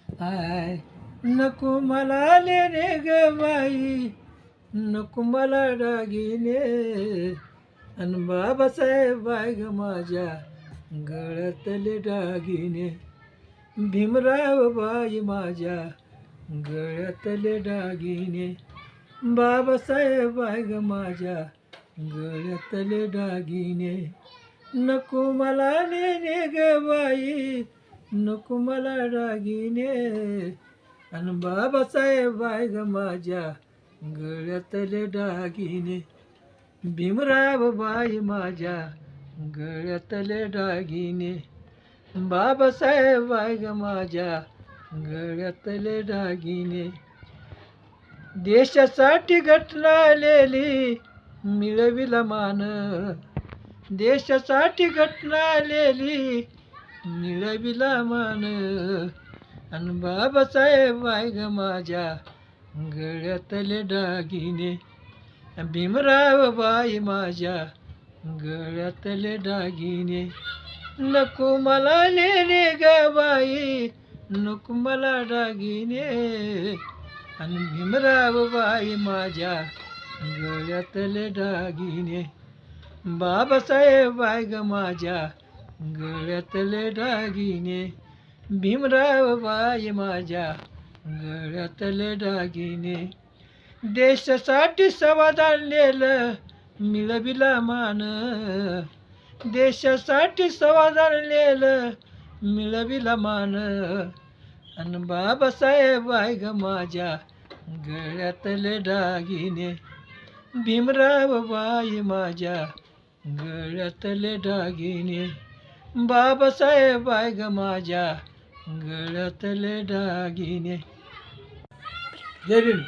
I नको मला लेणे ग बाई, नको मला दागिने, अन बाबासाहेब बाय ग माझ्या गळ्यातले दागिने, भीमराव बाई माझ्या गळ्यातले दागिने, बाबासाहेब बाय ग माझ्या गळ्यातले दागिने, नको मला लेणे ग बाई, नको मला दागिने, अन बाबासाहेब बाय ग माझ्या गळ्यातले दागिने, भीमराव बाई माझ्या गळ्यातले दागिने, बाबासाहेब बाय ग माझ्या गळ्यातले दागिने, देशासाठी घटना आलेली मिळविला मान, देशासाठी घटना आलेली मिळविला मान, अन बाबासाहेब बाय ग माझ्या गळ्यातले दागिने, भीमराव बाई माझ्या गळ्यातले दागिने, नको मला लेणे ग बाई, नको मला दागिने, अन भीमराव बाई माझ्या गळ्यातले दागिने, बाबासाहेब बाय ग माझ्या गळ्यातले दागिने, भीमराव बाई माझ्या गळ्यातले दागिने, देशासाठी समाधान नेलं मिळविला मान, देशासाठी समाधान नेलं मिळविला मान, अन बाबासाहेब बाय ग माझ्या गळ्यातले दागिने, भीमराव बाई माझ्या गळ्यातले दागिने, बाबासाहेब बाय ग माझ्या गळ्यातले दागिने. जय भीम.